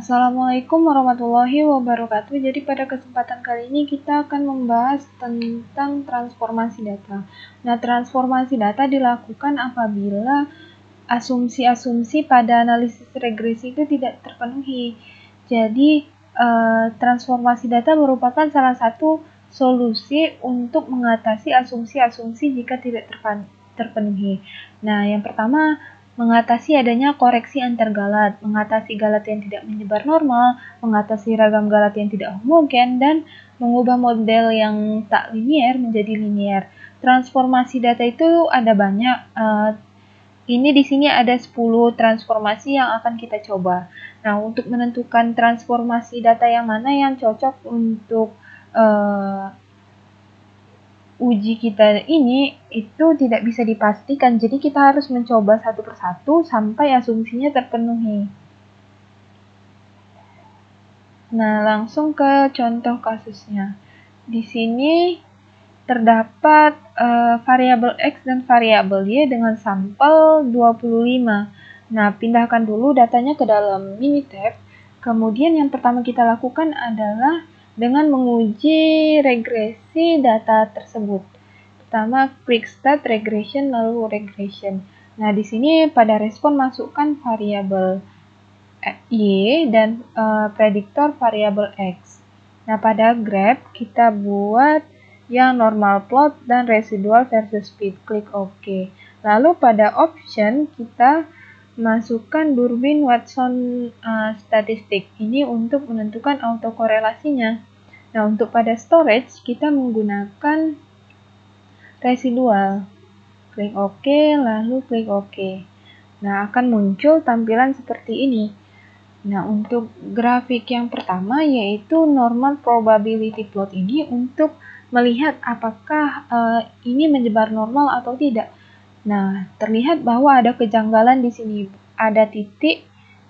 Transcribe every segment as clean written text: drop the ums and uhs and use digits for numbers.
Assalamualaikum warahmatullahi wabarakatuh. Jadi pada kesempatan kali ini kita akan membahas tentang transformasi data. Nah, transformasi data dilakukan apabila asumsi-asumsi pada analisis regresi itu tidak terpenuhi. Jadi, transformasi data merupakan salah satu solusi untuk mengatasi asumsi-asumsi jika tidak terpenuhi. Nah, yang pertama, mengatasi adanya koreksi antar galat, mengatasi galat yang tidak menyebar normal, mengatasi ragam galat yang tidak homogen, dan mengubah model yang tak linier menjadi linier. Transformasi data itu ada banyak. Ini di sini ada 10 transformasi yang akan kita coba. Nah, untuk menentukan transformasi data yang mana yang cocok untuk uji kita ini itu tidak bisa dipastikan, jadi kita harus mencoba satu persatu sampai asumsinya terpenuhi. Nah, langsung ke contoh kasusnya. Di sini terdapat variabel X dan variabel Y dengan sampel 25. Nah, pindahkan dulu datanya ke dalam Minitab. Kemudian yang pertama kita lakukan adalah dengan menguji regresi data tersebut. Pertama, quick start regression, lalu regression. Nah, di sini pada respon masukkan variabel Y dan prediktor variabel X. Nah, pada graph kita buat yang normal plot dan residual versus speed. Klik OK. Lalu pada option kita masukkan Durbin Watson statistik. Ini untuk menentukan autokorelasinya. Nah, untuk pada storage kita menggunakan residual. Klik OK, lalu klik OK. Nah, akan muncul tampilan seperti ini. Nah, untuk grafik yang pertama yaitu normal probability plot ini untuk melihat apakah ini menyebar normal atau tidak. Nah, terlihat bahwa ada kejanggalan di sini. Ada titik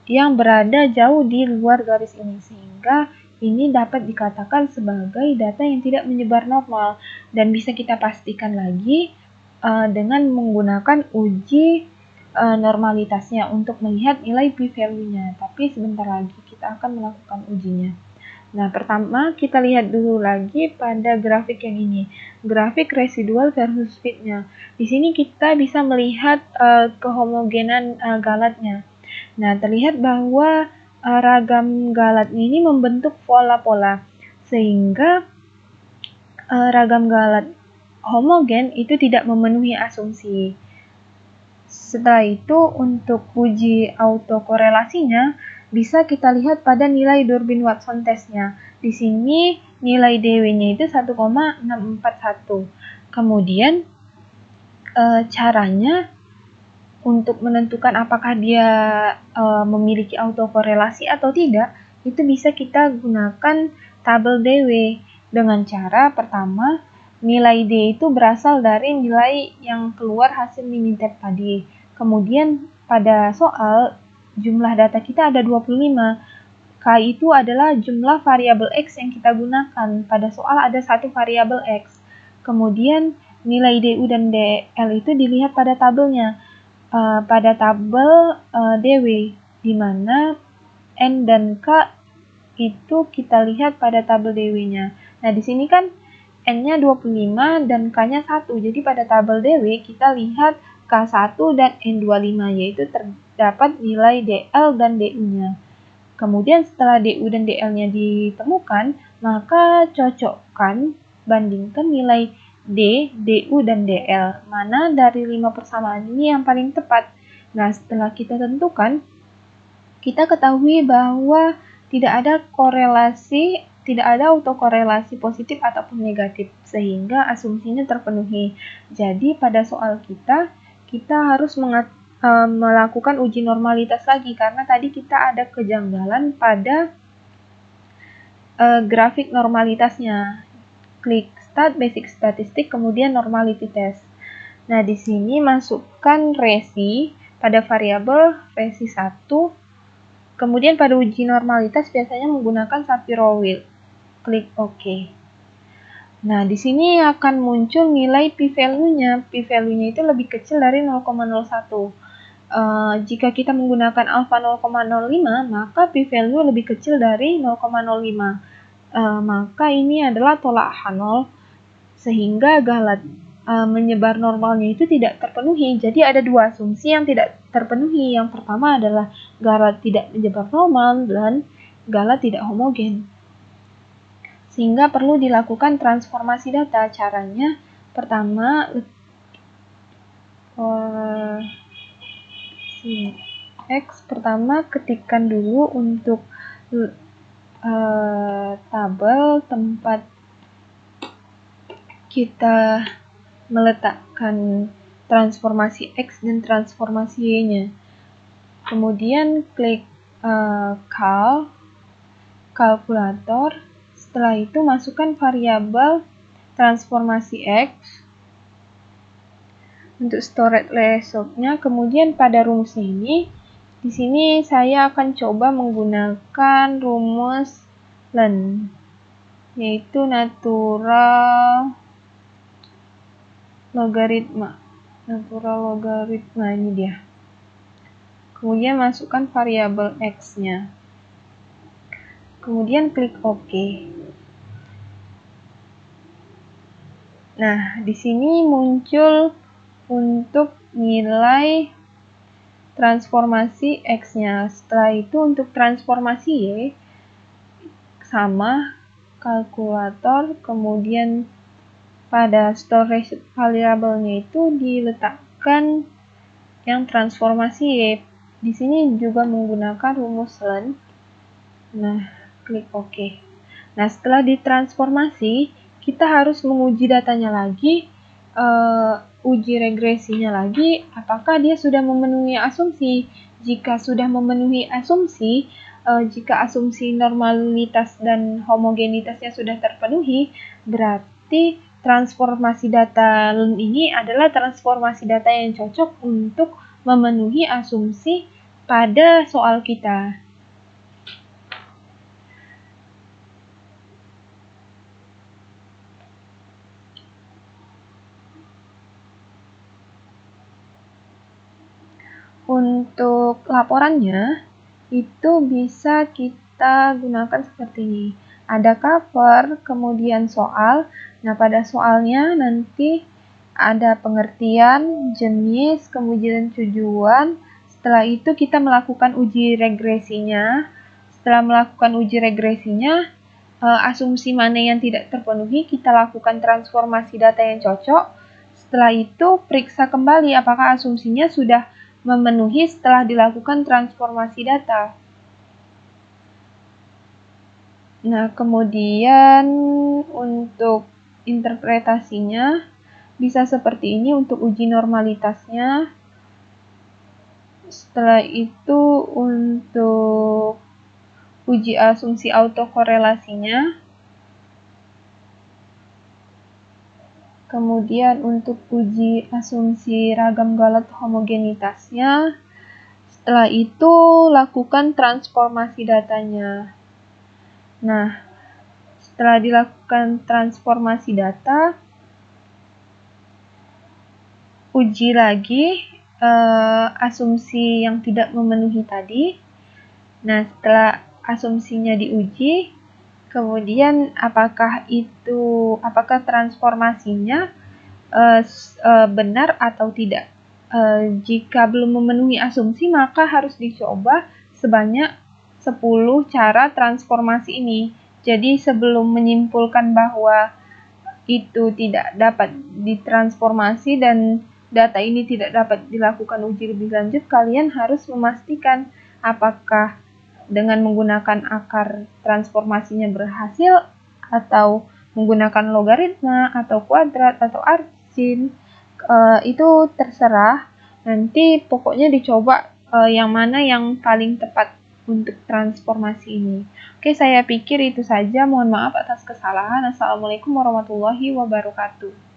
yang berada jauh di luar garis ini, sehingga ini dapat dikatakan sebagai data yang tidak menyebar normal dan bisa kita pastikan lagi dengan menggunakan uji normalitasnya untuk melihat nilai p-value-nya. Tapi sebentar lagi kita akan melakukan ujinya. Nah, pertama kita lihat dulu lagi pada grafik yang ini, grafik residual versus speed-nya. Di sini kita bisa melihat kehomogenan galatnya. Nah, terlihat bahwa ragam galatnya ini membentuk pola-pola, sehingga ragam galat homogen itu tidak memenuhi asumsi. Setelah itu, untuk uji autokorelasinya, bisa kita lihat pada nilai Durbin-Watson testnya. Di sini nilai DW-nya itu 1,641. Kemudian caranya untuk menentukan apakah dia memiliki autokorelasi atau tidak, itu bisa kita gunakan tabel DW dengan cara pertama, nilai D itu berasal dari nilai yang keluar hasil Minitab tadi. Kemudian pada soal jumlah data kita ada 25. K itu adalah jumlah variabel X yang kita gunakan. Pada soal ada satu variabel X. Kemudian nilai DU dan DL itu dilihat pada tabelnya. Pada tabel DW, di mana N dan K itu kita lihat pada tabel DW-nya. Nah, di sini kan N-nya 25 dan K-nya 1. Jadi pada tabel DW kita lihat K1 dan N25, yaitu terdapat nilai DL dan DU-nya. Kemudian setelah DU dan DL-nya ditemukan, maka cocokkan, bandingkan nilai D, DU, dan DL. Mana dari 5 persamaan ini yang paling tepat? Nah, setelah kita tentukan, kita ketahui bahwa tidak ada korelasi, tidak ada autokorelasi positif ataupun negatif, sehingga asumsinya terpenuhi. Jadi pada soal kita harus melakukan uji normalitas lagi, karena tadi kita ada kejanggalan pada grafik normalitasnya. Klik Start Basic Statistik, kemudian Normality Test. Nah, di sini masukkan resi pada variabel resi 1. Kemudian pada uji normalitas biasanya menggunakan Shapiro-Wilk. Klik OK. Nah, di sini akan muncul nilai p-value-nya. P-value-nya itu lebih kecil dari 0,01. jika kita menggunakan alfa 0,05, maka p-value lebih kecil dari 0,05. Maka ini adalah tolak H0, sehingga galat menyebar normalnya itu tidak terpenuhi. Jadi ada dua asumsi yang tidak terpenuhi. Yang pertama adalah galat tidak menyebar normal dan galat tidak homogen. Sehingga perlu dilakukan transformasi data. Caranya pertama X pertama ketikkan dulu untuk tabel tempat kita meletakkan transformasi X dan transformasi Y-nya. Kemudian klik kalkulator. Setelah itu masukkan variabel transformasi X untuk storage result-nya. Kemudian pada rumusnya ini, di sini saya akan coba menggunakan rumus LEN, yaitu natural logaritma. Ini dia. Kemudian masukkan variabel X-nya. Kemudian klik OK. Nah, di sini muncul untuk nilai transformasi X-nya. Setelah itu untuk transformasi Y, sama kalkulator, kemudian pada storage variabelnya itu diletakkan yang transformasi Y. Di sini juga menggunakan rumus LEN. Nah, klik OK. Nah, setelah ditransformasi, kita harus menguji datanya lagi, uji regresinya lagi, apakah dia sudah memenuhi asumsi. Jika sudah memenuhi asumsi, jika asumsi normalitas dan homogenitasnya sudah terpenuhi, berarti transformasi data LEN ini adalah transformasi data yang cocok untuk memenuhi asumsi pada soal kita. Untuk laporannya, itu bisa kita gunakan seperti ini. Ada cover, kemudian soal. Nah, pada soalnya nanti ada pengertian, jenis, kemudian tujuan. Setelah itu kita melakukan uji regresinya. Setelah melakukan uji regresinya, asumsi mana yang tidak terpenuhi, kita lakukan transformasi data yang cocok. Setelah itu, periksa kembali apakah asumsinya sudah memenuhi setelah dilakukan transformasi data. Nah, kemudian untuk interpretasinya bisa seperti ini untuk uji normalitasnya. Setelah itu untuk uji asumsi autokorelasinya. Kemudian untuk uji asumsi ragam galat homogenitasnya. Setelah itu lakukan transformasi datanya. Nah, setelah dilakukan transformasi data, uji lagi asumsi yang tidak memenuhi tadi. Nah, setelah asumsinya diuji, kemudian apakah transformasinya benar atau tidak. Jika belum memenuhi asumsi, maka harus dicoba sebanyak 10 cara transformasi ini. Jadi sebelum menyimpulkan bahwa itu tidak dapat ditransformasi dan data ini tidak dapat dilakukan uji lebih lanjut, kalian harus memastikan apakah dengan menggunakan akar transformasinya berhasil, atau menggunakan logaritma, atau kuadrat, atau arcin. Itu terserah. Nanti pokoknya dicoba yang mana yang paling tepat untuk transformasi ini. Oke, saya pikir itu saja. Mohon maaf atas kesalahan. Assalamualaikum warahmatullahi wabarakatuh.